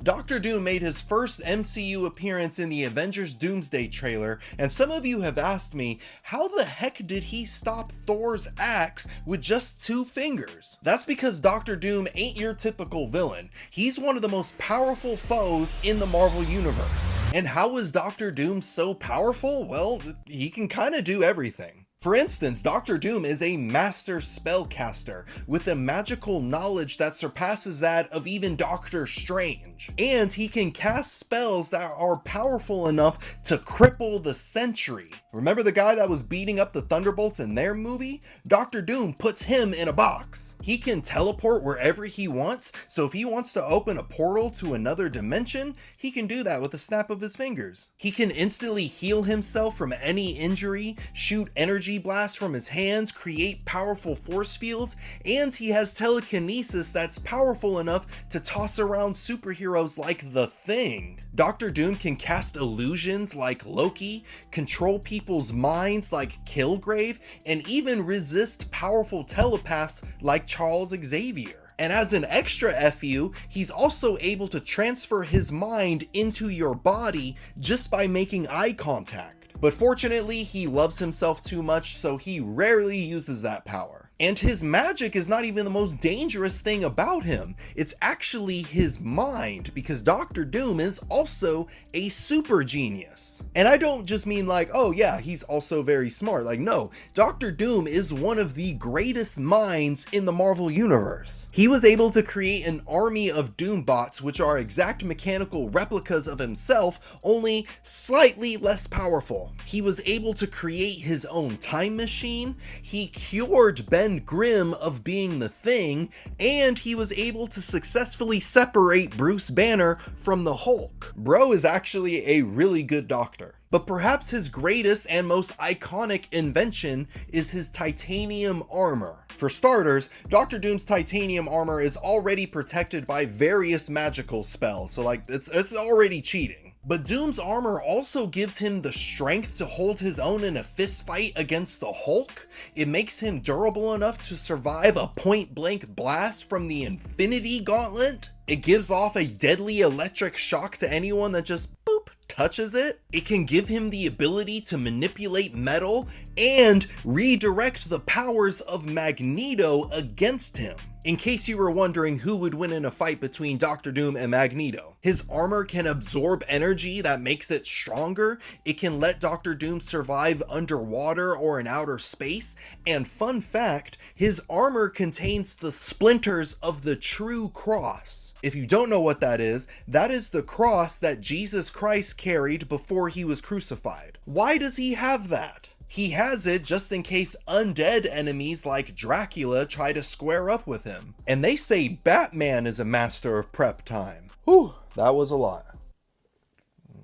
Doctor Doom made his first MCU appearance in the Avengers Doomsday trailer, and some of you have asked me, how the heck did he stop Thor's axe with just 2 fingers? That's because Doctor Doom ain't your typical villain. He's one of the most powerful foes in the Marvel Universe. And how is Doctor Doom so powerful? Well, he can kinda do everything. For instance, Doctor Doom is a master spellcaster with a magical knowledge that surpasses that of even Doctor Strange. And he can cast spells that are powerful enough to cripple the Sentry. Remember the guy that was beating up the Thunderbolts in their movie? Doctor Doom puts him in a box. He can teleport wherever he wants, so if he wants to open a portal to another dimension, he can do that with a snap of his fingers. He can instantly heal himself from any injury, shoot energy blasts from his hands, create powerful force fields, and he has telekinesis that's powerful enough to toss around superheroes like the Thing. Doctor Doom can cast illusions like Loki, control people's minds like Kilgrave, and even resist powerful telepaths like Charles Xavier. And as an extra FU, he's also able to transfer his mind into your body just by making eye contact. But fortunately, he loves himself too much, so he rarely uses that power. And his magic is not even the most dangerous thing about him. It's actually his mind, because Doctor Doom is also a super genius. And I don't just mean like, oh yeah, he's also very smart. Like, no, Doctor Doom is one of the greatest minds in the Marvel Universe. He was able to create an army of Doombots, which are exact mechanical replicas of himself, only slightly less powerful. He was able to create his own time machine. He cured Ben Grimm of being the Thing, and he was able to successfully separate Bruce Banner from the Hulk. Bro is actually a really good doctor. But perhaps his greatest and most iconic invention is his titanium armor. For starters, Doctor Doom's titanium armor is already protected by various magical spells, so like it's already cheating. But Doom's armor also gives him the strength to hold his own in a fist fight against the Hulk. It makes him durable enough to survive a point-blank blast from the Infinity Gauntlet. It gives off a deadly electric shock to anyone that just boop touches it. It can give him the ability to manipulate metal and redirect the powers of Magneto against him. In case you were wondering who would win in a fight between Doctor Doom and Magneto, his armor can absorb energy that makes it stronger. It can let Doctor Doom survive underwater or in outer space. And fun fact, his armor contains the splinters of the true cross. If you don't know what that is the cross that Jesus Christ carried before he was crucified. Why does he have that? He has it just in case undead enemies like Dracula try to square up with him. And they say Batman is a master of prep time. Whew, that was a lot.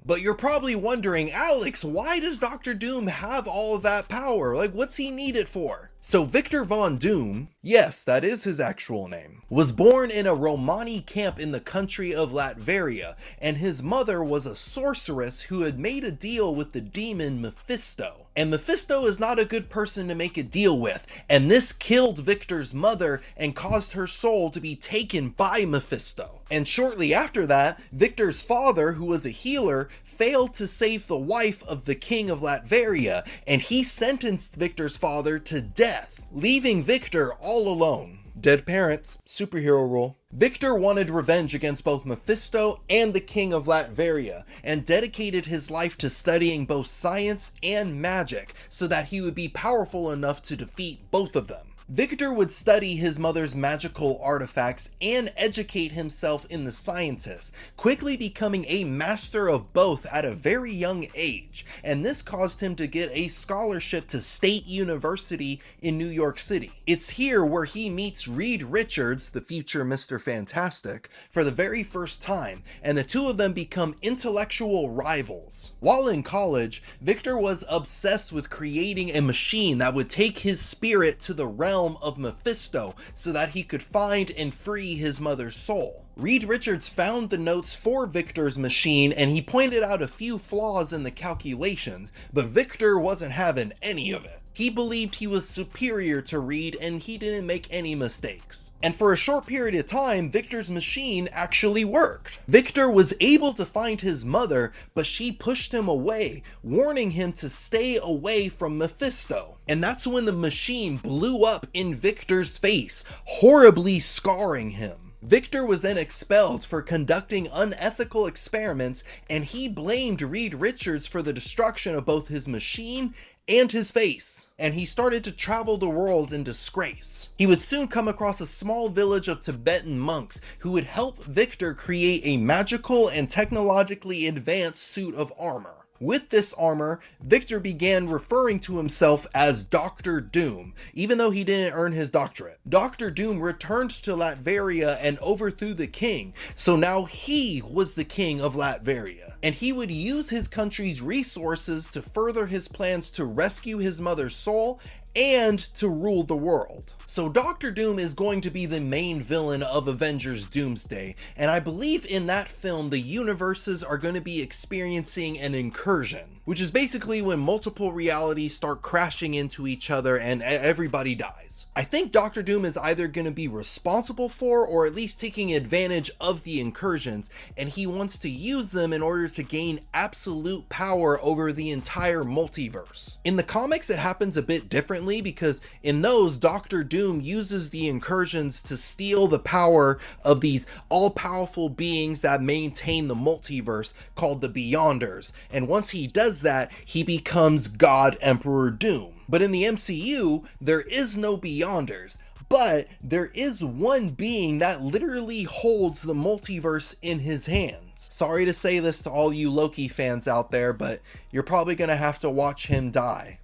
But you're probably wondering, Alex, why does Doctor Doom have all of that power? Like, what's he need it for? So Victor Von Doom, yes, that is his actual name, was born in a Romani camp in the country of Latveria, and his mother was a sorceress who had made a deal with the demon Mephisto. And Mephisto is not a good person to make a deal with, and this killed Victor's mother and caused her soul to be taken by Mephisto. And shortly after that, Victor's father, who was a healer, failed to save the wife of the king of Latveria, and he sentenced Victor's father to death, leaving Victor all alone. Dead parents, superhero rule. Victor wanted revenge against both Mephisto and the king of Latveria, and dedicated his life to studying both science and magic so that he would be powerful enough to defeat both of them. Victor would study his mother's magical artifacts and educate himself in the sciences, quickly becoming a master of both at a very young age, and this caused him to get a scholarship to State University in New York City. It's here where he meets Reed Richards, the future Mr. Fantastic, for the very first time, and the two of them become intellectual rivals. While in college, Victor was obsessed with creating a machine that would take his spirit to the realm of Mephisto so that he could find and free his mother's soul. Reed Richards found the notes for Victor's machine and he pointed out a few flaws in the calculations, but Victor wasn't having any of it. He believed he was superior to Reed and he didn't make any mistakes. And for a short period of time, Victor's machine actually worked. Victor was able to find his mother, but she pushed him away, warning him to stay away from Mephisto. And that's when the machine blew up in Victor's face, horribly scarring him. Victor was then expelled for conducting unethical experiments, and he blamed Reed Richards for the destruction of both his machine and his face, and he started to travel the world in disgrace. He would soon come across a small village of Tibetan monks who would help Victor create a magical and technologically advanced suit of armor. With this armor, Victor began referring to himself as Dr. Doom, even though he didn't earn his doctorate. Dr. Doom returned to Latveria and overthrew the king, so now he was the king of Latveria. And he would use his country's resources to further his plans to rescue his mother's soul and to rule the world. So Dr. Doom is going to be the main villain of Avengers Doomsday, and I believe in that film the universes are going to be experiencing an incursion, which is basically when multiple realities start crashing into each other and everybody dies. I think Dr. Doom is either going to be responsible for or at least taking advantage of the incursions, and he wants to use them in order to gain absolute power over the entire multiverse. In the comics it happens a bit differently, because in those Dr. Doom uses the incursions to steal the power of these all-powerful beings that maintain the multiverse called the Beyonders, and once he does that, he becomes God Emperor Doom. But in the MCU, there is no Beyonders, but there is one being that literally holds the multiverse in his hands. Sorry to say this to all you Loki fans out there, but you're probably gonna have to watch him die.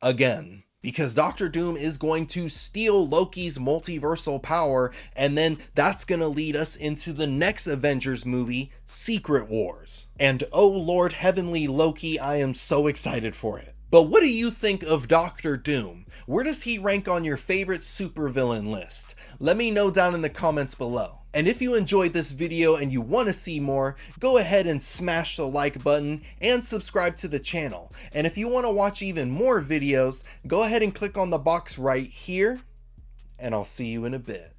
Again. Because Dr. Doom is going to steal Loki's multiversal power, and then that's going to lead us into the next Avengers movie, Secret Wars. And oh Lord Heavenly Loki, I am so excited for it. But what do you think of Dr. Doom? Where does he rank on your favorite supervillain list? Let me know down in the comments below. And if you enjoyed this video and you want to see more, go ahead and smash the like button and subscribe to the channel. And if you want to watch even more videos, go ahead and click on the box right here, and I'll see you in a bit.